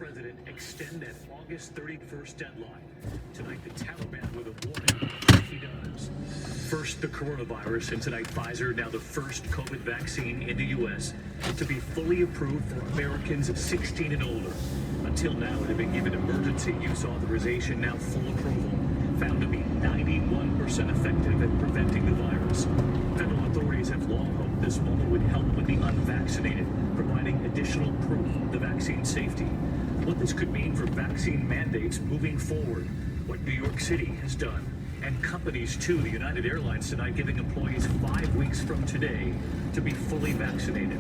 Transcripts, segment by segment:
president extend that August 31st deadline. Tonight, the Taliban with a warning if he does. First, the coronavirus, and tonight, Pfizer, now the first COVID vaccine in the U.S. to be fully approved for Americans 16 and older. Until now, it had been given emergency use authorization, now full approval, found to be 91% effective at preventing the virus. Federal authorities have long hoped this moment would help with the unvaccinated, providing additional proof of the vaccine's safety. What this could mean for vaccine mandates moving forward, what New York City has done, and companies too. The United Airlines tonight giving employees 5 weeks from today to be fully vaccinated.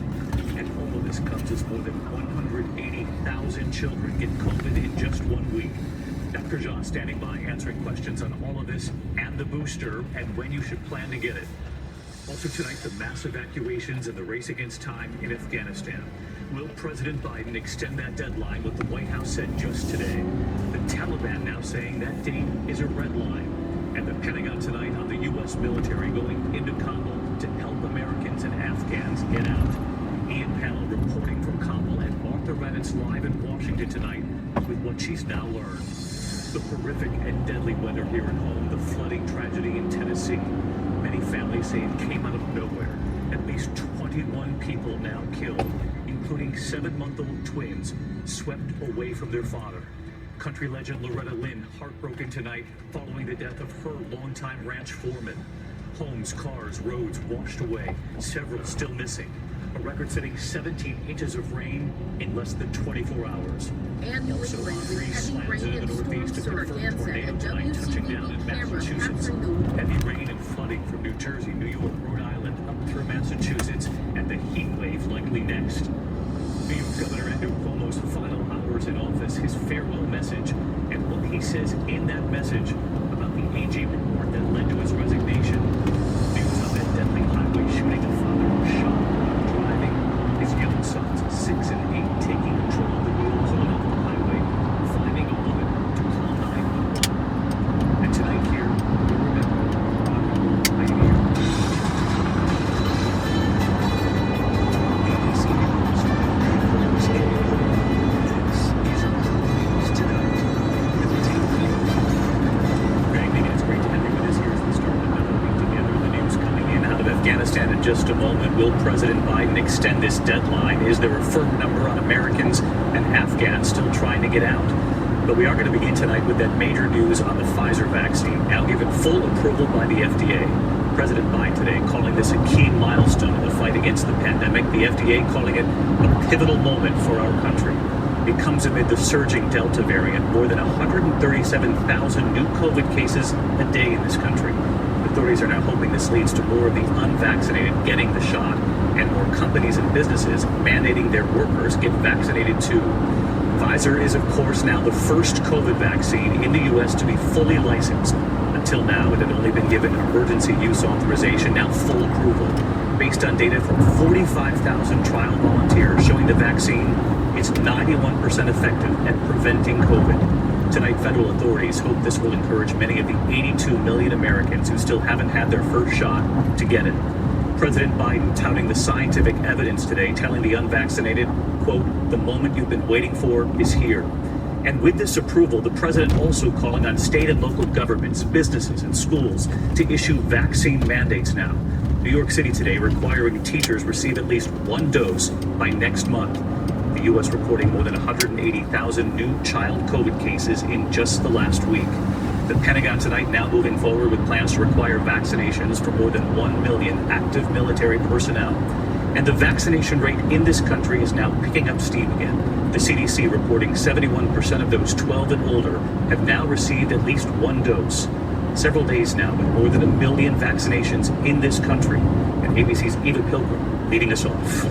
And all of this comes as more than 180,000 children get COVID in just 1 week. Dr. Jha standing by answering questions on all of this and the booster and when you should plan to get it. Also tonight, the mass evacuations and the race against time in Afghanistan. Will President Biden extend that deadline? What the White House said just today. The Taliban now saying that date is a red line. And the Pentagon tonight on the U.S. military going into Kabul to help Americans and Afghans get out. Ian Pannell reporting from Kabul, and Martha Raddatz live in Washington tonight with what she's now learned. The horrific and deadly weather here at home, the flooding tragedy in Tennessee. Many families say it came out of nowhere. At least 21 people now killed, including 7-month-old twins swept away from their father. Country legend Loretta Lynn heartbroken tonight following the death of her longtime ranch foreman. Homes, cars, roads washed away, several still missing. A record-setting 17 inches of rain in less than 24 hours. And New England with heavy rain and storm surge. And WCBB cameras capturing the heavy rain and flooding from New Jersey, New York, Rhode Island, up through Massachusetts, and the heat wave likely next. New York Governor Andrew Cuomo's final hours in office, his farewell message, and what he says in that message about the AG report that led to his resignation. News on that deadly highway shooting, a father was shot while driving. His young sons, 6 and 8, taking control of the wheel, pulling off the highway, finding a woman to call 911. And tonight here, we remember Pioneer. Afghanistan in just a moment. Will President Biden extend this deadline? Is there a firm number on Americans and Afghans still trying to get out? But we are going to begin tonight with that major news on the Pfizer vaccine, now given full approval by the FDA. President Biden today calling this a key milestone in the fight against the pandemic. The FDA calling it a pivotal moment for our country. It comes amid the surging Delta variant, more than 137,000 new COVID cases a day in this country. Authorities are now hoping this leads to more of the unvaccinated getting the shot and more companies and businesses mandating their workers get vaccinated too. Pfizer is, of course, now the first COVID vaccine in the U.S. to be fully licensed. Until now, it had only been given emergency use authorization, now full approval, based on data from 45,000 trial volunteers showing the vaccine is 91% effective at preventing COVID. Tonight, federal authorities hope this will encourage many of the 82 million Americans who still haven't had their first shot to get it. President Biden touting the scientific evidence today, telling the unvaccinated, quote, "The moment you've been waiting for is here." And with this approval, the president also calling on state and local governments, businesses, and schools to issue vaccine mandates now. New York City today requiring teachers receive at least 1 dose by next month. The U.S. reporting more than 180,000 new child COVID cases in just the last week. The Pentagon tonight now moving forward with plans to require vaccinations for more than 1 million active military personnel. And the vaccination rate in this country is now picking up steam again. The CDC reporting 71% of those 12 and older have now received at least 1 dose. Several days now with more than 1 million vaccinations in this country. And ABC's Eva Pilgrim leading us off.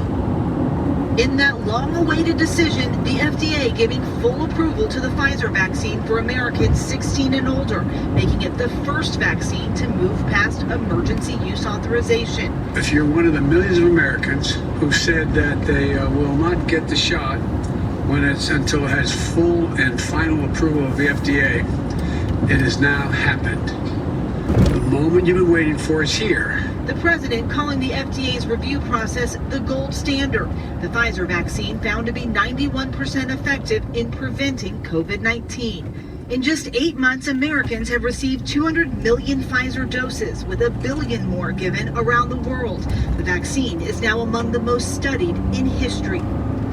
In that long-awaited decision, the FDA giving full approval to the Pfizer vaccine for Americans 16 and older, making it the first vaccine to move past emergency use authorization. If you're one of the millions of Americans who said that they will not get the shot until it has full and final approval of the FDA, it has now happened. The moment you've been waiting for is here. The president calling the FDA's review process the gold standard. The Pfizer vaccine found to be 91% effective in preventing COVID-19. In just 8 months, Americans have received 200 million Pfizer doses, with 1 billion more given around the world. The vaccine is now among the most studied in history.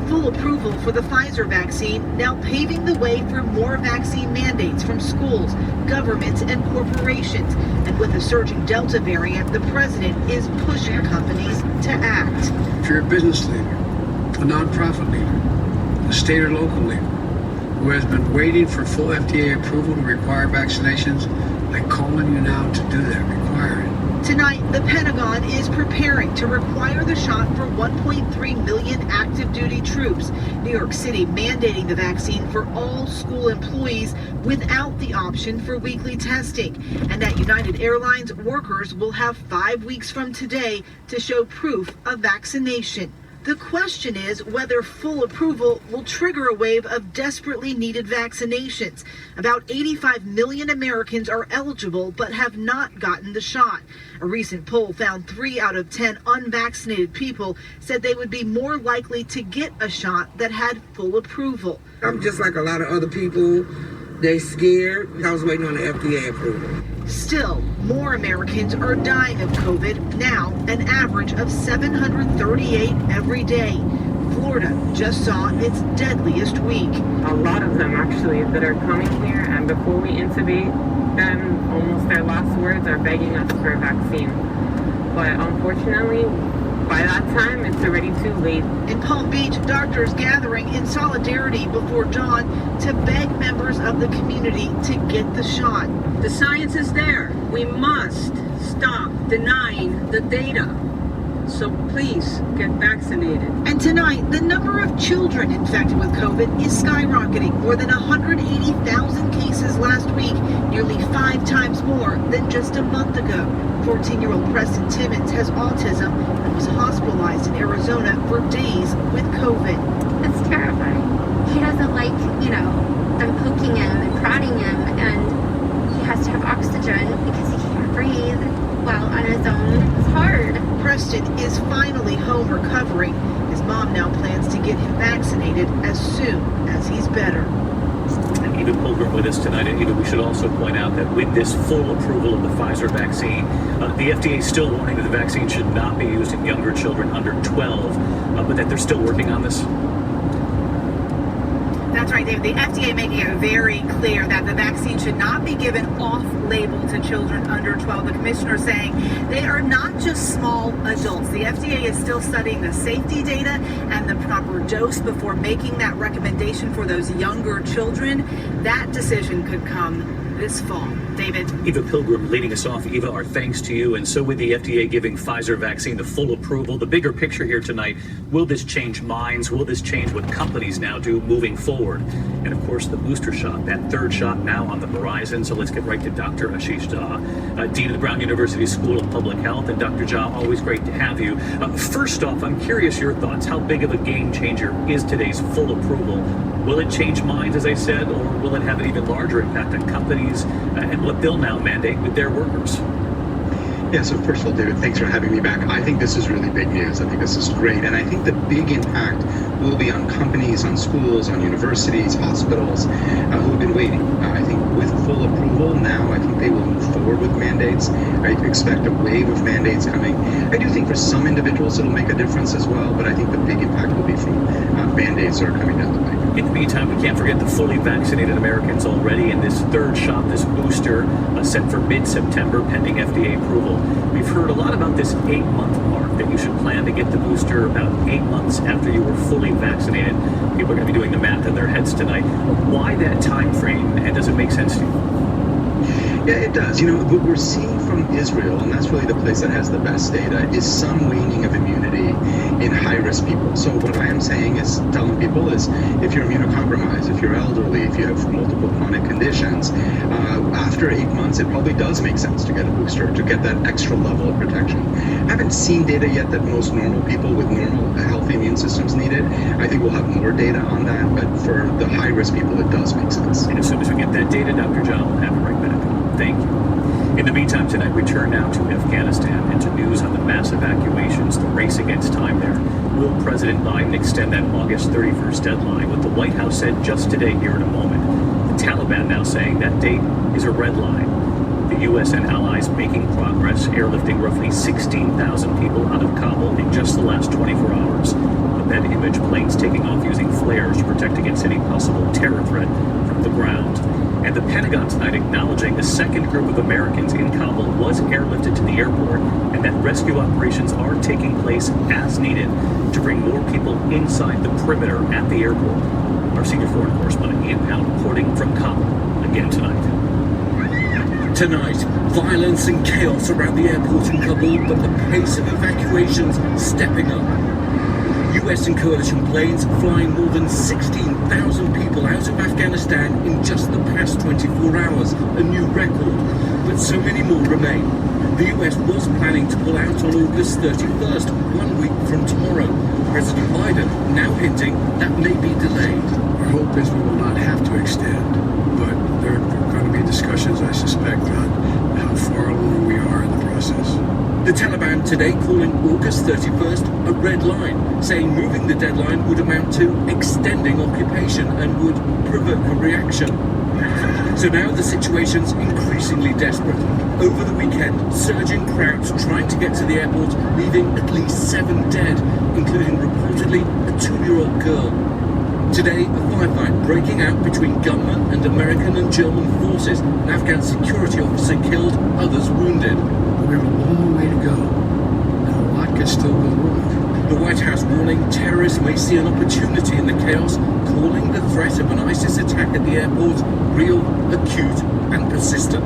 Full approval for the Pfizer vaccine now paving the way for more vaccine mandates from schools, governments, and corporations. And with the surging Delta variant, the president is pushing companies to act. If you're a business leader, a nonprofit leader, a state or local leader, who has been waiting for full FDA approval to require vaccinations, I'm calling you now to do that. Require it. Tonight, the Pentagon is preparing to require the shot for 1.3 million active duty troops. New York City mandating the vaccine for all school employees without the option for weekly testing. And at United Airlines, workers will have 5 weeks from today to show proof of vaccination. The question is whether full approval will trigger a wave of desperately needed vaccinations. About 85 million Americans are eligible but have not gotten the shot. A recent poll found 3 out of 10 unvaccinated people said they would be more likely to get a shot that had full approval. I'm just like a lot of other people. They scared. I was waiting on the FDA approval. Still, more Americans are dying of COVID, now an average of 738 every day. Florida just saw its deadliest week. A lot of them actually that are coming here, and before we intubate them, almost their last words are begging us for a vaccine. But unfortunately, by that time, it's already too late. In Palm Beach, doctors gathering in solidarity before dawn to beg members of the community to get the shot. The science is there. We must stop denying the data. So please get vaccinated. And tonight, the number of children infected with COVID is skyrocketing. More than 180,000 cases last week, nearly 5 times more than just a month ago. 14-year-old Preston Timmons has autism and was hospitalized in Arizona for days with COVID. It's terrifying. He doesn't like, them poking him and prodding him, and he has to have oxygen because he can't breathe well on his own. It's hard. Preston is finally home recovering. His mom now plans to get him vaccinated as soon as he's better. And Eva Pilgrim with us tonight. And Eva, we should also point out that with this full approval of the Pfizer vaccine, the FDA is still warning that the vaccine should not be used in younger children under 12, but that they're still working on this. That's right, David. The FDA making it very clear that the vaccine should not be given off-label to children under 12. The commissioner saying they are not just small adults. The FDA is still studying the safety data and the proper dose before making that recommendation for those younger children. That decision could come this fall. David. Eva Pilgrim leading us off. Eva, our thanks to you. And so with the FDA giving Pfizer vaccine the full approval, the bigger picture here tonight, will this change minds? Will this change what companies now do moving forward? And of course, the booster shot, that third shot now on the horizon. So let's get right to Dr. Ashish Jha, Dean of the Brown University School of Public Health. And Dr. Jha, always great to have you. First off, I'm curious your thoughts. How big of a game changer is today's full approval? Will it change minds, as I said, or will it have an even larger impact on companies and what they'll now mandate with their workers? Yeah, so first of all, David, thanks for having me back. I think this is really big news. I think this is great. And I think the big impact will be on companies, on schools, on universities, hospitals who have been waiting. I think with full approval now, I think they will move forward with mandates. I expect a wave of mandates coming. I do think for some individuals it'll make a difference as well, but I think the big impact will be from mandates that are coming down the pipe. In the meantime, we can't forget the fully vaccinated Americans already, and this third shot, this booster, set for mid-September pending FDA approval. We've heard a lot about this 8-month mark, that you should plan to get the booster about 8 months after you were fully vaccinated. People are going to be doing the math in their heads tonight. Why that time frame, and does it make sense to you? Yeah, it does. What we're seeing from Israel, and that's really the place that has the best data, is some waning of immunity in high-risk people. So what I am saying is, telling people is, if you're immunocompromised, if you're elderly, if you have multiple chronic conditions, after 8 months, it probably does make sense to get a booster, to get that extra level of protection. I haven't seen data yet that most normal people with normal, healthy immune systems need it. I think we'll have more data on that, but for the high-risk people, it does make sense. And as soon as we get that data, Dr. Jha will have it right back. Thank you. In the meantime, tonight we turn now to Afghanistan and to news on the mass evacuations, the race against time there. Will President Biden extend that August 31st deadline? What the White House said just today here in a moment. The Taliban now saying that date is a red line. The U.S. and allies making progress, airlifting roughly 16,000 people out of Kabul in just the last 24 hours. A bed image, planes taking off using flares to protect against any possible terror threat from the ground. And the Pentagon tonight acknowledging the second group of Americans in Kabul was airlifted to the airport and that rescue operations are taking place as needed to bring more people inside the perimeter at the airport. Our senior foreign correspondent Ian Powell reporting from Kabul again tonight. Tonight, violence and chaos around the airport in Kabul, but the pace of evacuations stepping up. US and coalition planes flying more than 16,000 people out of Afghanistan in just the past 24 hours, a new record. But so many more remain. The US was planning to pull out on August 31st, 1 week from tomorrow. President Biden now hinting that may be delayed. Our hope is we will not have to extend, but there are going to be discussions, I suspect, on how far along we are in the process. The Taliban today calling August 31st a red line, saying moving the deadline would amount to extending occupation and would provoke a reaction. So now the situation's increasingly desperate. Over the weekend, surging crowds trying to get to the airport, leaving at least 7 dead, including reportedly a 2-year-old girl. Today, a firefight breaking out between gunmen and American and German forces. An Afghan security officer killed, others wounded. We have a long way to go, and a lot can still go wrong. The White House warning terrorists may see an opportunity in the chaos, calling the threat of an ISIS attack at the airport real, acute, and persistent.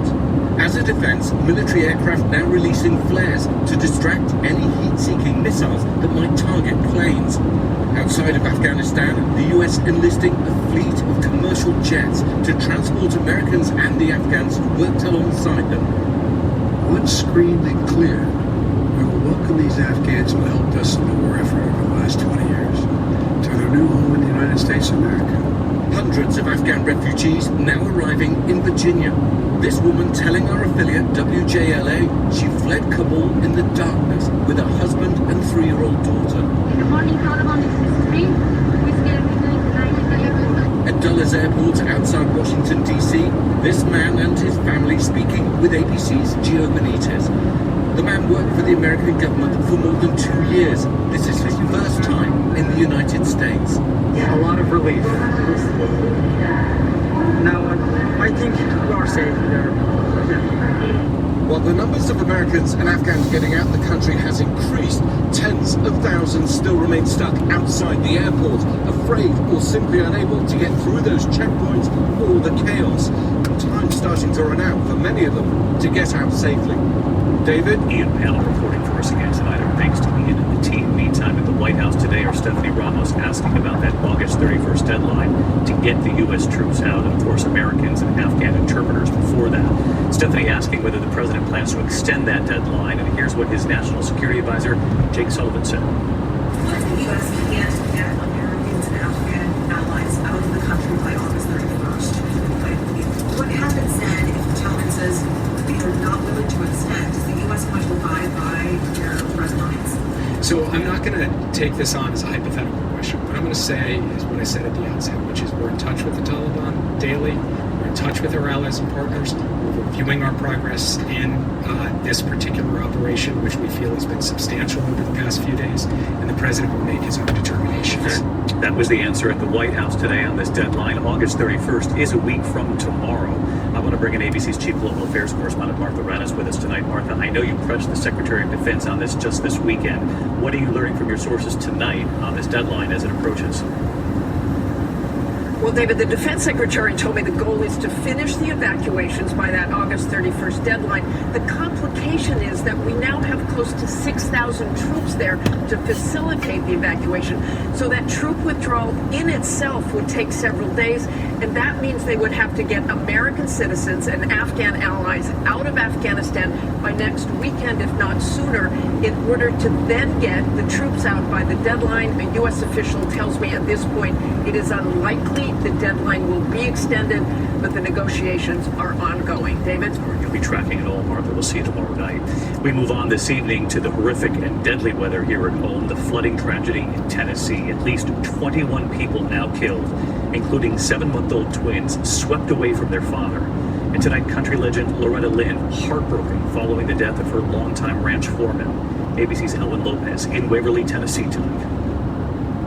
As a defense, military aircraft now releasing flares to distract any heat-seeking missiles that might target planes. Outside of Afghanistan, the US enlisting a fleet of commercial jets to transport Americans and the Afghans who worked alongside them. Once screened and cleared, we will welcome these Afghans who helped us in the war effort over the last 20 years to their new home in the United States of America. Hundreds of Afghan refugees now arriving in Virginia. This woman telling our affiliate WJLA she fled Kabul in the darkness with her husband and 3-year-old daughter. Good morning, Taliban. This is Spring. We're going to be doing tonight. At Dulles Airport outside Washington, D.C., this man and his family speaking with ABC's Gio Benitez. The man worked for the American government for more than 2 years. This is his first time in the United States. A lot of relief. Now, I think we are safe there. While the numbers of Americans and Afghans getting out of the country has increased, tens of thousands still remain stuck outside the airport, afraid or simply unable to get through those checkpoints or the chaos. Time's starting to run out for many of them to get out safely. David? Ian Powell reporting for us again tonight. Our thanks to Ian and the team. Meantime, at the White House today, our Stephanie Ramos asking about that August 31st deadline to get the U.S. troops out, and of course Americans and Afghan interpreters before that. Stephanie asking whether the president plans to extend that deadline, and here's what his national security advisor, Jake Sullivan, said. The U.S. can't get Americans and Afghan allies out of the country by August 31st. What happens then if the Taliban says they are not willing to extend? Is the U.S. going to abide by their red lines? So I'm not going to take this on as a hypothetical question. What I'm going to say is what I said at the outset, which is we're in touch with the Taliban daily. We're in touch with our allies and partners. We're reviewing our progress in this particular operation, which we feel has been substantial over the past few days, and the president will make his own determinations. That was the answer at the White House today on this deadline. August 31st is a week from tomorrow. I want to bring in ABC's Chief Global Affairs Correspondent Martha Raddatz with us tonight. Martha, I know you pressed the Secretary of Defense on this just this weekend. What are you learning from your sources tonight on this deadline as it approaches? Well, David, the Defense Secretary told me the goal is to finish the evacuations by that August 31st deadline. The complication is that we now have close to 6,000 troops there to facilitate the evacuation. So that troop withdrawal in itself would take several days. And that means they would have to get American citizens and Afghan allies out of Afghanistan by next weekend, if not sooner, in order to then get the troops out by the deadline. A U.S. official tells me at this point it is unlikely the deadline will be extended, but the negotiations are ongoing. David? You'll be tracking it all, Martha. We'll see you tomorrow night. We move on this evening to the horrific and deadly weather here at home. The flooding tragedy in Tennessee. At least 21 people now killed, including 7-month-old twins swept away from their father. And tonight, country legend Loretta Lynn heartbroken following the death of her longtime ranch foreman. ABC's Ellen Lopez in Waverly, Tennessee tonight.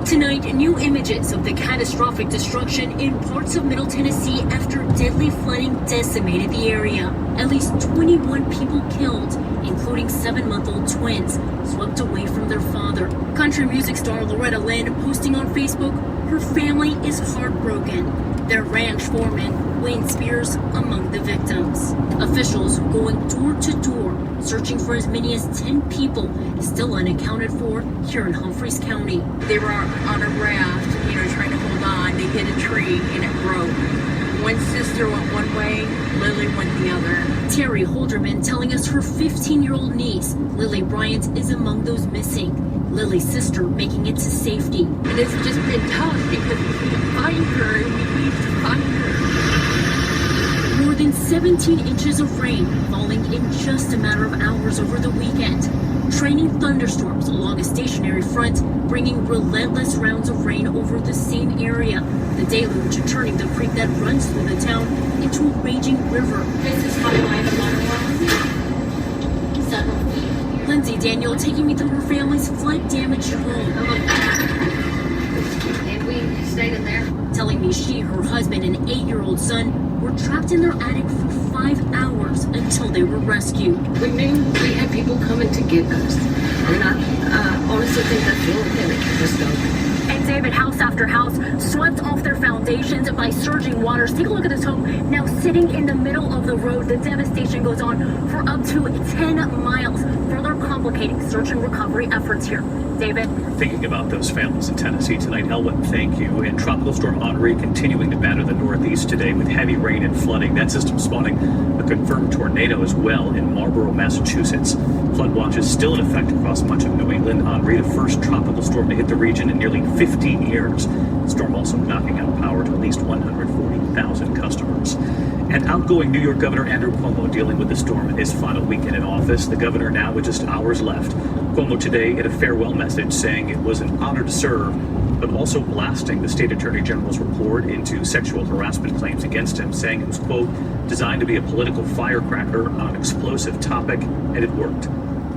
Tonight, new images of the catastrophic destruction in parts of Middle Tennessee after deadly flooding decimated the area. At least 21 people killed, including 7-month-old twins, swept away from their father. Country music star Loretta Lynn posting on Facebook, her family is heartbroken. Their ranch foreman, Wayne Spears, among the victims. Officials going door to door, searching for as many as 10 people still unaccounted for here in Humphreys County. They were on a raft, trying to hold on. They hit a tree and it broke. One sister went one way, Lily went the other. Terry Holderman telling us her 15-year-old niece, Lily Bryant, is among those missing. Lily's sister making it to safety. And it's just been tough because we need to find her and we need to find her. More than 17 inches of rain falling in just a matter of hours over the weekend. Training thunderstorms along a stationary front, bringing relentless rounds of rain over the same area. The deluge turning the creek that runs through the town into a raging river. This is my life, Lindsay Daniel taking me through her family's flood-damaged home. And we stayed in there. Telling me she, her husband, and 8-year-old son were trapped in their attic for 5 hours until they were rescued. We knew we had people coming to get us. And I honestly think that's the only thing that kept us going. And David, house after house, swept off their foundations by surging waters. Take a look at this home, now sitting in the middle of the road. The devastation goes on for up to 10 miles, further complicating search and recovery efforts here. David? Thinking about ththose families in Tennessee tonight, Elwyn, thank you. And Tropical Storm Henri continuing to batter the Northeast today with heavy rain and flooding. That system spawning a confirmed tornado as well in Marlborough, Massachusetts. Flood watch is still in effect across much of New England. Henri, the first tropical storm to hit the region in nearly 15 years. The storm also knocking out power to at least 140,000 customers. And outgoing New York Governor Andrew Cuomo dealing with the storm in his final weekend in office. The governor now with just hours left. Cuomo today in a farewell message saying it was an honor to serve, but also blasting the state attorney general's report into sexual harassment claims against him, saying it was, quote, designed to be a political firecracker on an explosive topic, and it worked.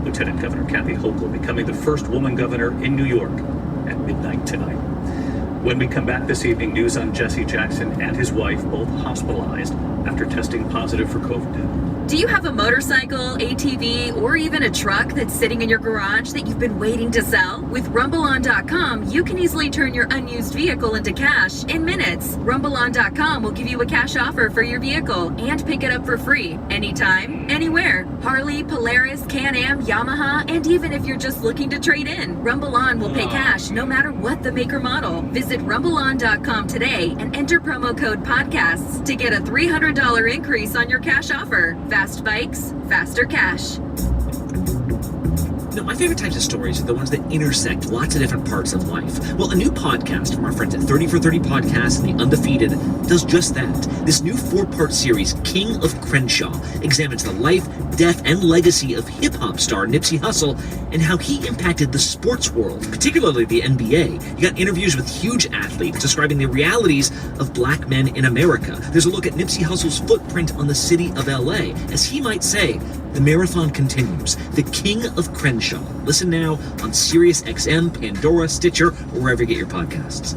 Lieutenant Governor Kathy Hochul becoming the first woman governor in New York at midnight tonight. When we come back this evening, news on Jesse Jackson and his wife, both hospitalized after testing positive for COVID. Do you have a motorcycle, ATV, or even a truck that's sitting in your garage that you've been waiting to sell? With RumbleOn.com, you can easily turn your unused vehicle into cash in minutes. RumbleOn.com will give you a cash offer for your vehicle and pick it up for free anytime, anywhere. Harley, Polaris, Can-Am, Yamaha, and even if you're just looking to trade in, RumbleOn will pay cash no matter what the make or model. Visit RumbleOn.com today and enter promo code PODCASTS to get a $300 increase on your cash offer. Fast bikes, faster cash. No, my favorite types of stories are the ones that intersect lots of different parts of life. Well, a new podcast from our friends at 30 for 30 Podcasts and The Undefeated does just that. This new 4-part series, King of Crenshaw, examines the life, death, and legacy of hip-hop star Nipsey Hussle and how he impacted the sports world, particularly the NBA. You got interviews with huge athletes describing the realities of black men in America. There's a look at Nipsey Hussle's footprint on the city of LA. As he might say, the marathon continues. The King of Crenshaw. Listen now on SiriusXM, Pandora, Stitcher, or wherever you get your podcasts.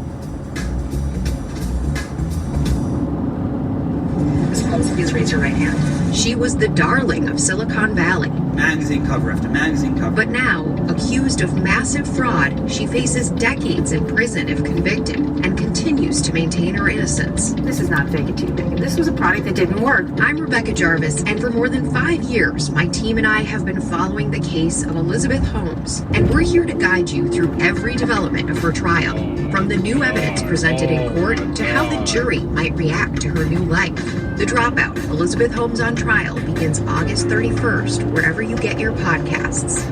Please raise your right hand. She was the darling of Silicon Valley. Magazine cover after magazine cover. But now, accused of massive fraud, she faces decades in prison if convicted and continues used to maintain her innocence. This is not fake it till you bake it. This was a product that didn't work. I'm Rebecca Jarvis, and for more than 5 years, my team and I have been following the case of Elizabeth Holmes, and we're here to guide you through every development of her trial, from the new evidence presented in court to how the jury might react to her new life. The Dropout, Elizabeth Holmes on Trial, begins August 31st, wherever you get your podcasts.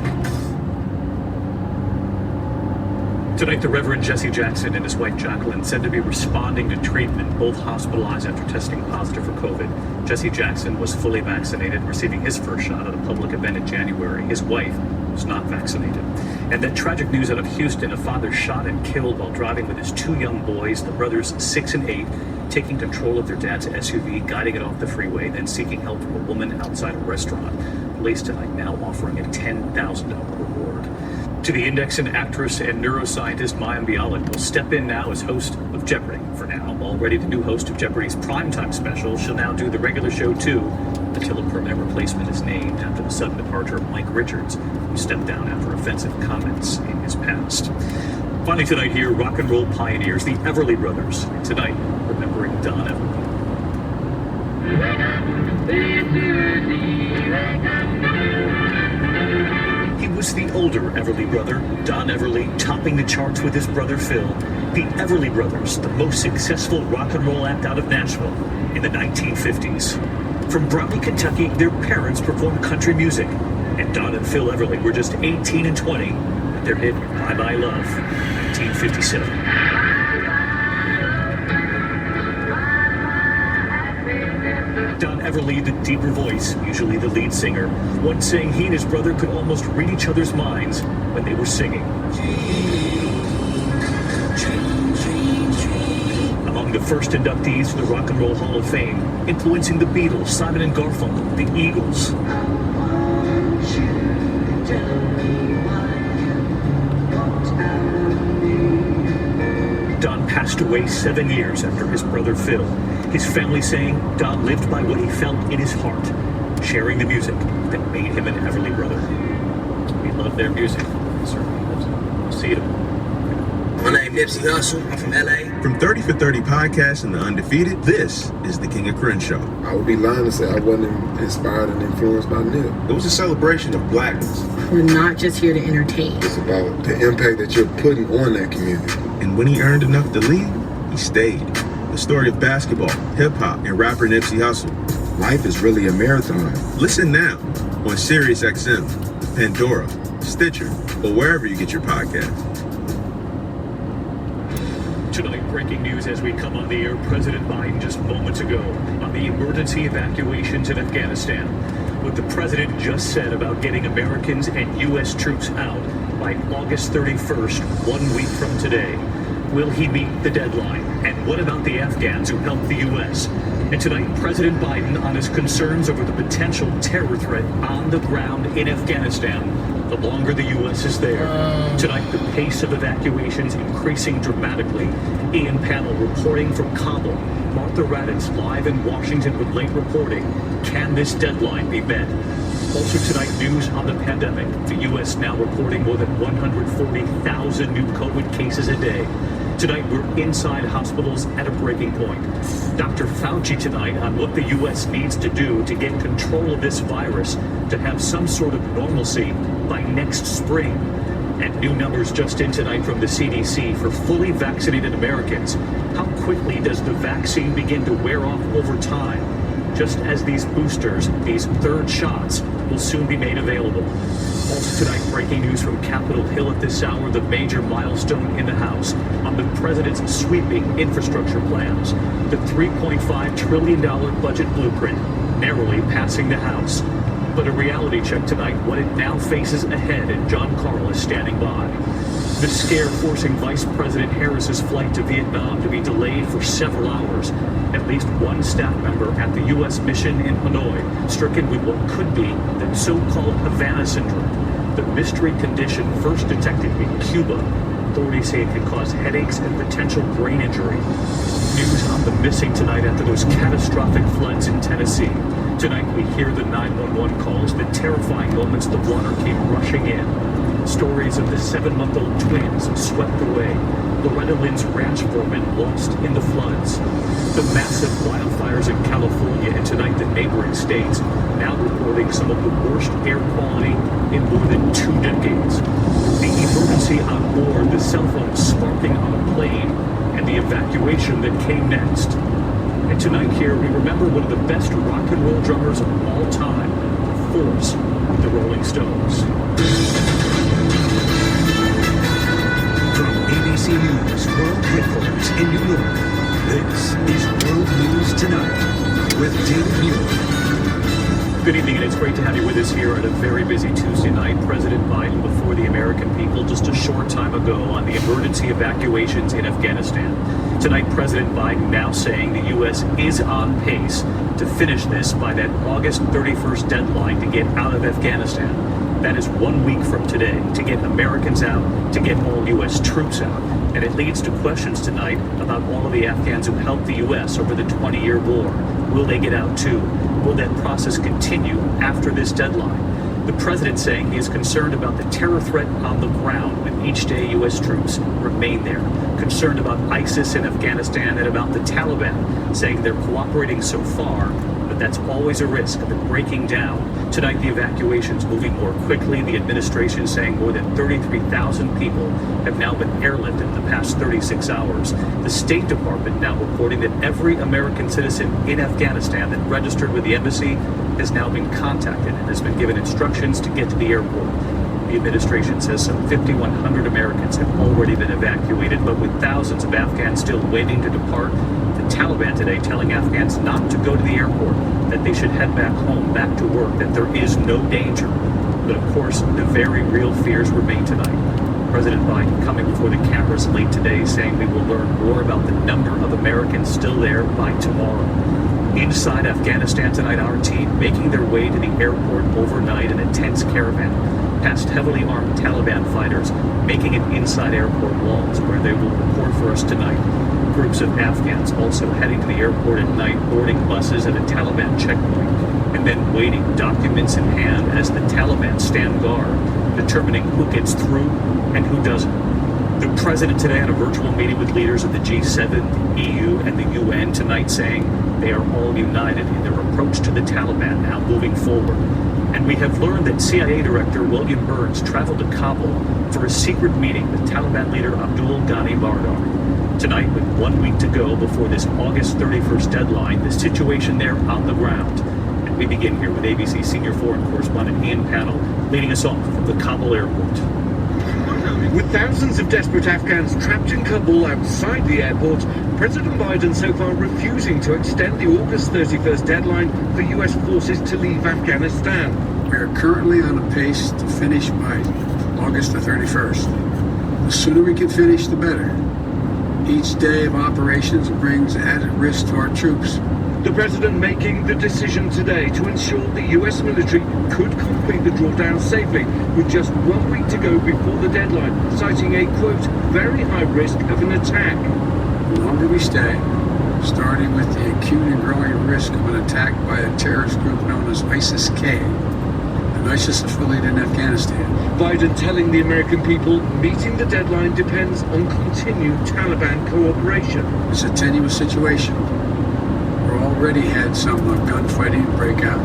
Tonight, the Reverend Jesse Jackson and his wife Jacqueline said to be responding to treatment, both hospitalized after testing positive for COVID. Jesse Jackson was fully vaccinated, receiving his first shot at a public event in January. His wife was not vaccinated. And that tragic news out of Houston, a father shot and killed while driving with his 2 young boys, the brothers 6 and 8, taking control of their dad's SUV, guiding it off the freeway, then seeking help from a woman outside a restaurant. Police tonight now offering a $10,000 reward. To the Index and actress and neuroscientist Mayim Bialik will step in now as host of Jeopardy! For now, already the new host of Jeopardy's primetime special, she'll now do the regular show too, until a permanent replacement is named after the sudden departure of Mike Richards, who stepped down after offensive comments in his past. Finally tonight here, rock and roll pioneers, the Everly Brothers. And tonight, remembering Don Everly. He was the older Everly brother, Don Everly, topping the charts with his brother Phil. The Everly Brothers, the most successful rock and roll act out of Nashville in the 1950s. From Brownie, Kentucky, their parents performed country music, and Don and Phil Everly were just 18 and 20 with their hit Bye Bye Love, 1957. Don Everly, the deeper voice, usually the lead singer, once saying he and his brother could almost read each other's minds when they were singing. Among the first inductees to the Rock and Roll Hall of Fame, influencing the Beatles, Simon and Garfunkel, the Eagles. Don passed away 7 years after his brother Phil. His family saying Don lived by what he felt in his heart, sharing the music that made him an Everly brother. We love their music. Certainly. We'll see you tomorrow. My name is Nipsey Hussle. I'm from LA. From 30 for 30 Podcast and The Undefeated, this is the King of Crenshaw. I would be lying to say I wasn't inspired and influenced by Nip. It was a celebration of blackness. We're not just here to entertain. It's about the impact that you're putting on that community. And when he earned enough to leave, he stayed. The story of basketball, hip-hop, and rapper Nipsey Hussle. Life is really a marathon. Listen now on SiriusXM, Pandora, Stitcher, or wherever you get your podcast. Tonight, breaking news as we come on the air. President Biden just moments ago on the emergency evacuations in Afghanistan. What the president just said about getting Americans and U.S. troops out by August 31st, 1 week from today. Will he meet the deadline? And what about the Afghans who helped the U.S.? And tonight, President Biden on his concerns over the potential terror threat on the ground in Afghanistan, the longer the U.S. is there. Tonight, the pace of evacuations increasing dramatically. Ian Pannell reporting from Kabul. Martha Raddatz live in Washington with late reporting. Can this deadline be met? Also tonight, news on the pandemic. The U.S. now reporting more than 140,000 new COVID cases a day. Tonight, we're inside hospitals at a breaking point. Dr. Fauci tonight on what the U.S. needs to do to get control of this virus, to have some sort of normalcy by next spring. And new numbers just in tonight from the CDC for fully vaccinated Americans. How quickly does the vaccine begin to wear off over time? Just as these boosters, these third shots, will soon be made available. Also tonight, breaking news from Capitol Hill at this hour, the major milestone in the House on the president's sweeping infrastructure plans. The $3.5 trillion budget blueprint narrowly passing the House. But a reality check tonight, what it now faces ahead, and John Carl is standing by. The scare forcing Vice President Harris's flight to Vietnam to be delayed for several hours. At least one staff member at the U.S. mission in Hanoi stricken with what could be the so-called Havana syndrome, the mystery condition first detected in Cuba. Authorities say it could cause headaches and potential brain injury. News on the missing tonight after those catastrophic floods in Tennessee. Tonight we hear the 911 calls, the terrifying moments the water came rushing in. Stories of the 7-month-old twins swept away. Loretta Lynn's ranch foreman lost in the floods. The massive wildfires in California and tonight the neighboring states now reporting some of the worst air quality in more than 2 decades. The emergency on board, the cell phone sparking on a plane, and the evacuation that came next. And tonight here, we remember one of the best rock and roll drummers of all time, The Force, with the Rolling Stones. From ABC News World Headquarters in New York, this is World News Tonight with David Muir. Good evening, and it's great to have you with us here on a very busy Tuesday night. President Biden before the American people just a short time ago on the emergency evacuations in Afghanistan. Tonight, President Biden now saying the U.S. is on pace to finish this by that August 31st deadline to get out of Afghanistan. That is 1 week from today, to get Americans out, to get all U.S. troops out. And it leads to questions tonight about all of the Afghans who helped the U.S. over the 20-year war. Will they get out too? Will that process continue after this deadline? The president saying he is concerned about the terror threat on the ground with each day U.S. troops remain there. Concerned about ISIS in Afghanistan and about the Taliban, saying they're cooperating so far, but that's always a risk of it breaking down. Tonight, the evacuation's moving more quickly. The administration saying more than 33,000 people have now been airlifted in the past 36 hours. The State Department now reporting that every American citizen in Afghanistan that registered with the embassy has now been contacted and has been given instructions to get to the airport. The administration says some 5,100 Americans have already been evacuated, but with thousands of Afghans still waiting to depart. The Taliban today telling Afghans not to go to the airport, that they should head back home, back to work, that there is no danger. But of course, the very real fears remain tonight. President Biden coming before the cameras late today saying we will learn more about the number of Americans still there by tomorrow. Inside Afghanistan tonight, our team making their way to the airport overnight in a tense caravan, past heavily armed Taliban fighters, making it inside airport walls where they will report for us tonight. Groups of Afghans also heading to the airport at night, boarding buses at a Taliban checkpoint, and then waiting, documents in hand, as the Taliban stand guard, determining who gets through and who doesn't. The president today on a virtual meeting with leaders of the G7, the EU, and the UN tonight saying they are all united in their approach to the Taliban now moving forward. And we have learned that CIA Director William Burns traveled to Kabul for a secret meeting with Taliban leader Abdul Ghani Bardar. Tonight, with 1 week to go before this August 31st deadline, the situation there on the ground. And we begin here with ABC senior foreign correspondent Ian Pannell leading us off from the Kabul airport. With thousands of desperate Afghans trapped in Kabul outside the airport, President Biden so far refusing to extend the August 31st deadline for U.S. forces to leave Afghanistan. We are currently on a pace to finish by August the 31st. The sooner we can finish, the better. Each day of operations brings added risk to our troops. The president making the decision today to ensure the U.S. military could complete the drawdown safely with just 1 week to go before the deadline, citing a, quote, very high risk of an attack. The longer we stay, starting with the acute and growing risk of an attack by a terrorist group known as ISIS-K, an ISIS affiliate in Afghanistan. Biden telling the American people meeting the deadline depends on continued Taliban cooperation. It's a tenuous situation. We've already had some gunfighting break out.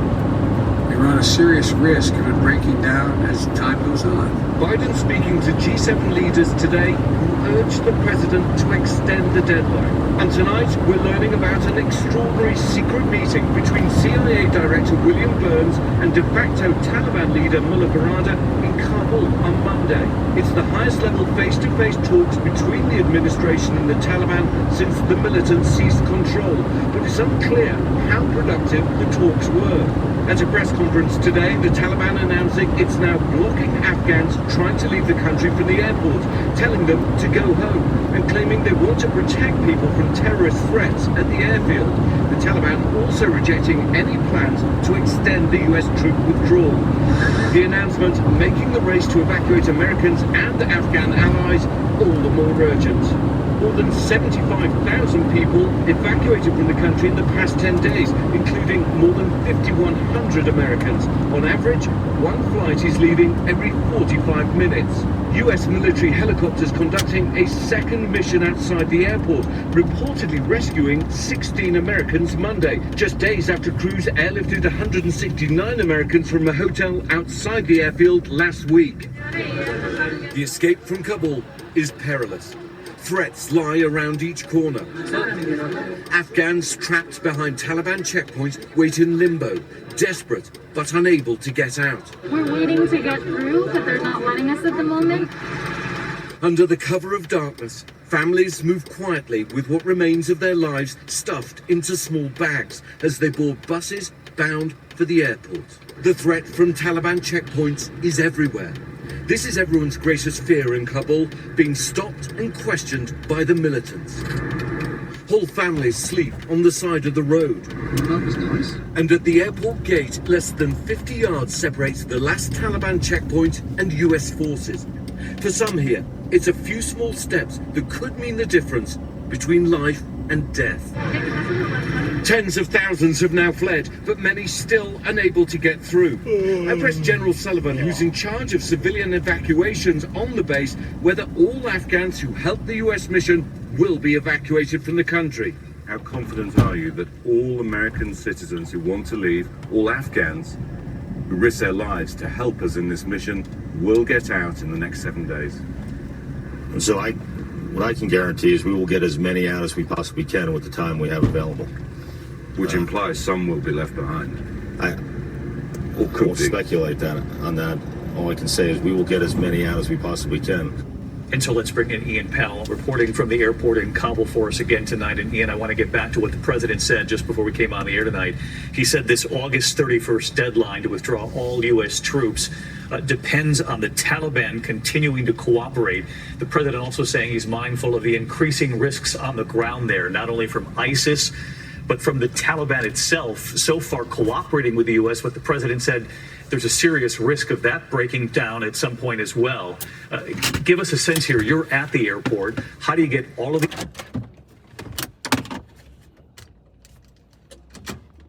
We run a serious risk of it breaking down as time goes on. Biden speaking to G7 leaders today who urged the president to extend the deadline. And tonight we're learning about an extraordinary secret meeting between CIA Director William Burns and de facto Taliban leader Mullah Baradar in Kabul on Monday. It's the highest level face-to-face talks between the administration and the Taliban since the militants seized control, but it's unclear how productive the talks were. At a press conference today, the Taliban announcing it's now blocking Afghans trying to leave the country from the airport, telling them to go home, and claiming they want to protect people from terrorist threats at the airfield. The Taliban also rejecting any plans to extend the US troop withdrawal. The announcement making the race to evacuate Americans and Afghan allies all the more urgent. more than 75,000 people evacuated from the country in the past 10 days, including more than 5,100 Americans. On average, one flight is leaving every 45 minutes. US military helicopters conducting a second mission outside the airport, reportedly rescuing 16 Americans Monday, just days after crews airlifted 169 Americans from a hotel outside the airfield last week. The escape from Kabul is perilous. Threats lie around each corner. Afghans trapped behind Taliban checkpoints wait in limbo, desperate but unable to get out. We're waiting to get through, but they're not letting us at the moment. Under the cover of darkness, families move quietly with what remains of their lives stuffed into small bags as they board buses bound for the airport. The threat from Taliban checkpoints is everywhere. This is everyone's greatest fear in Kabul, being stopped and questioned by the militants. Whole families sleep on the side of the road. That was nice. And at the airport gate, less than 50 yards separates the last Taliban checkpoint and US forces. For some here, it's a few small steps that could mean the difference between life and death. Tens of thousands have now fled, but many still unable to get through. I pressed General Sullivan, who's in charge of civilian evacuations on the base, whether all Afghans who helped the US mission will be evacuated from the country. How confident are you that all American citizens who want to leave, all Afghans who risk their lives to help us in this mission, will get out in the next 7 days? And so what I can guarantee is we will get as many out as we possibly can with the time we have available. Which implies some will be left behind. I won't speculate on that. All I can say is we will get as many out as we possibly can. And so let's bring in Ian Powell, reporting from the airport in Kabul for us again tonight. And Ian, I want to get back to what the president said just before we came on the air tonight. He said this August 31st deadline to withdraw all U.S. troops depends on the Taliban continuing to cooperate. The president also saying he's mindful of the increasing risks on the ground there, not only from ISIS, but from the Taliban itself, so far cooperating with the U.S. What the president said, there's a serious risk of that breaking down at some point as well. Give us a sense here. You're at the airport. How do you get all of the...